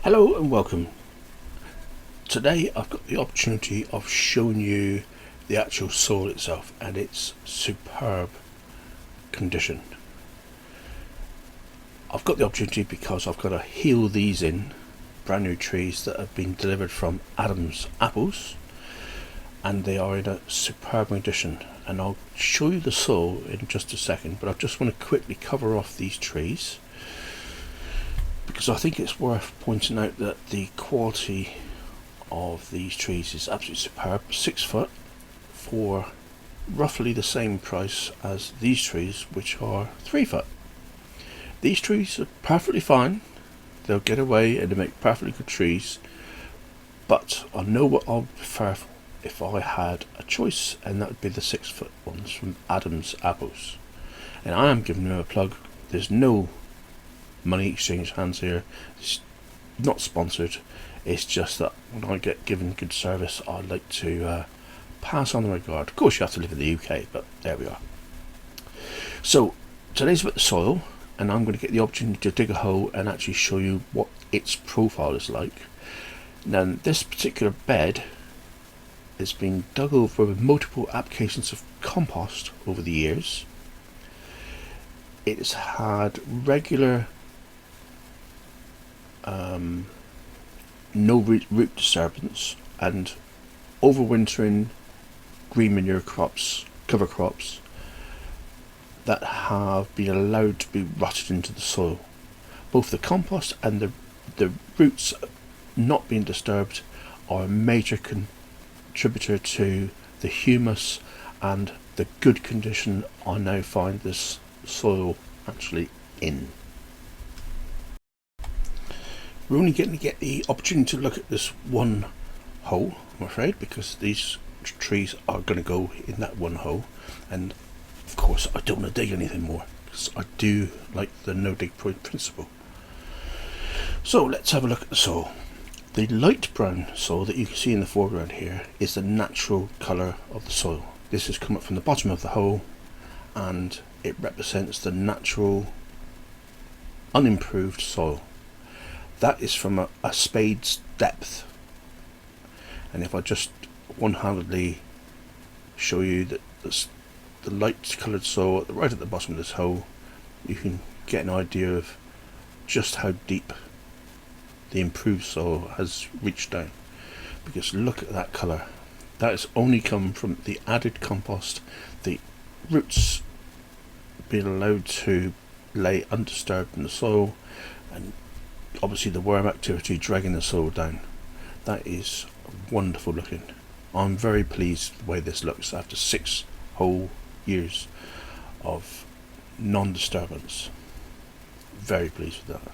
Hello and welcome. Today I've got the opportunity of showing you the actual soil itself and its superb condition. I've got the opportunity because I've got to heel these in, brand new trees that have been delivered from Adam's Apples, and they are in a superb condition, and I'll show you the soil in just a second, but I just want to quickly cover off these trees because I think it's worth pointing out that the quality of these trees is absolutely superb. 6 foot for roughly the same price as these trees, which are 3 foot. These trees are perfectly fine, they'll get away and they make perfectly good trees, but I know what I'll prefer if I had a choice, and that would be the 6 foot ones from Adam's Apples. And I am giving them a plug. There's no money exchange hands here, it's not sponsored, it's just that when I get given good service I like to pass on the regard. Of course you have to live in the UK, but there we are. So today's about the soil, and I'm going to get the opportunity to dig a hole and actually show you what its profile is like. Now this particular bed has been dug over with multiple applications of compost over the years. It's had regular no root disturbance and overwintering green manure crops, cover crops, that have been allowed to be rotted into the soil. Both the compost and the roots not being disturbed are a major contributor to the humus and the good condition I now find this soil actually in. We're only getting to get the opportunity to look at this one hole, I'm afraid, because these trees are going to go in that one hole, and of course I don't want to dig anything more because I do like the no dig principle. So let's have a look at the soil. The light brown soil that you can see in the foreground here is the natural colour of the soil. This has come up from the bottom of the hole and it represents the natural unimproved soil. That is from a spade's depth, and if I just one-handedly show you that the light coloured soil right at the bottom of this hole, you can get an idea of just how deep the improved soil has reached down, because look at that colour. That has only come from the added compost, the roots being allowed to lay undisturbed in the soil, and obviously the worm activity dragging the soil down. That is wonderful looking. I'm very pleased with the way this looks after 6 whole years of non-disturbance. Very pleased with that.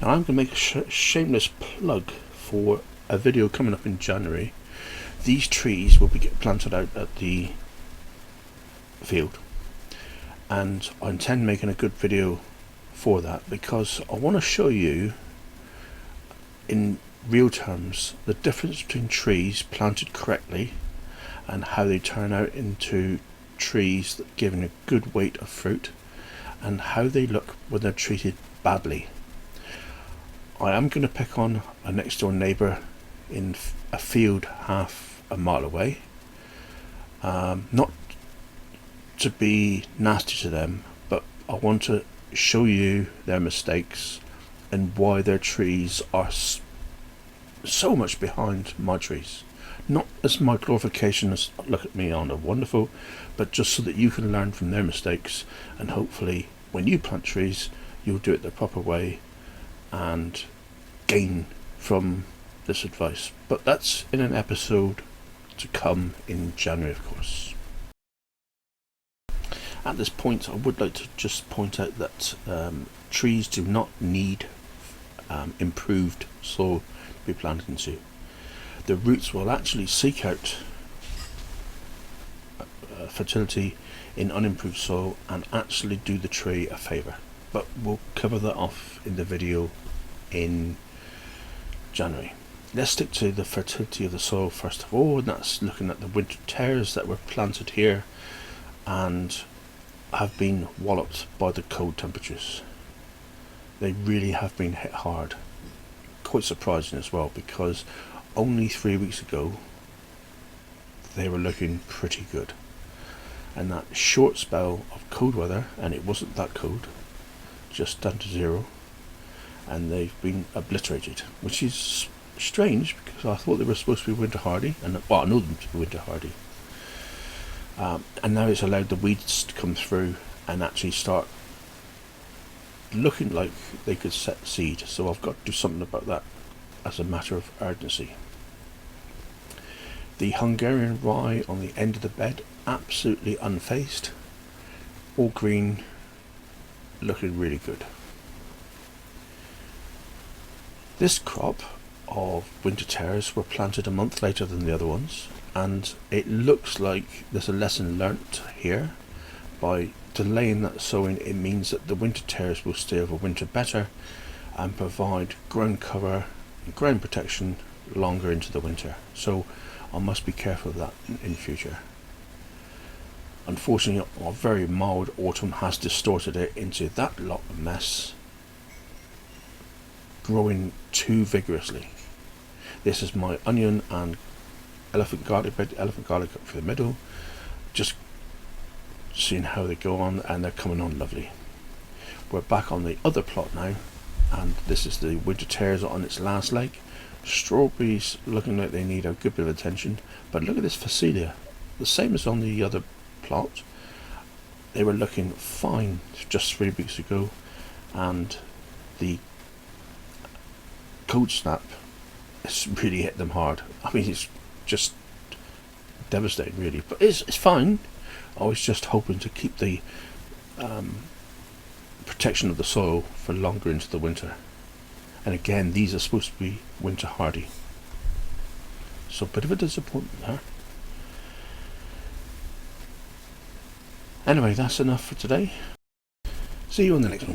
Now I'm going to make a shameless plug for a video coming up in January. These trees will be planted out at the field, and I intend making a good video for that because I want to show you in real terms the difference between trees planted correctly and how they turn out into trees that give a good weight of fruit, and how they look when they're treated badly. I am going to pick on a next door neighbour in a field half a mile away, not to be nasty to them, but I want to show you their mistakes and why their trees are so much behind my trees. Not as my glorification as look at me on a wonderful, but just so that you can learn from their mistakes, and hopefully when you plant trees you'll do it the proper way and gain from this advice. But that's in an episode to come in January, of course. At this point I would like to just point out that trees do not need improved soil to be planted into. The roots will actually seek out fertility in unimproved soil and actually do the tree a favour, but we'll cover that off in the video in January. Let's stick to the fertility of the soil first of all, and that's looking at the winter tares that were planted here, and have been walloped by the cold temperatures. They really have been hit hard. Quite surprising as well, because only 3 weeks ago they were looking pretty good. And that short spell of cold weather, and it wasn't that cold, just down to 0, and they've been obliterated, which is strange because I thought they were supposed to be winter hardy, and well, I know them to be winter hardy. And now it's allowed the weeds to come through and actually start looking like they could set seed. So I've got to do something about that as a matter of urgency. The Hungarian rye on the end of the bed, absolutely unfazed, all green, looking really good. This crop of winter tares were planted a month later than the other ones, and it looks like there's a lesson learnt here. By delaying that sowing, it means that the winter tares will stay over winter better and provide ground cover and ground protection longer into the winter. So I must be careful of that in future. Unfortunately, a very mild autumn has distorted it into that lot of mess, growing too vigorously. This is my onion and elephant garlic bed, elephant garlic up for the middle, just seeing how they go on, and they're coming on lovely. We're back on the other plot now, and this is the winter tares on its last leg. Strawberries looking like they need a good bit of attention, but look at this Phacelia, the same as on the other plot. They were looking fine just 3 weeks ago, and the cold snap has really hit them hard. I mean, it's just devastating really, but it's fine. I was just hoping to keep the protection of the soil for longer into the winter. And again, these are supposed to be winter hardy. So a bit of a disappointment there. Anyway, that's enough for today. See you on the next one.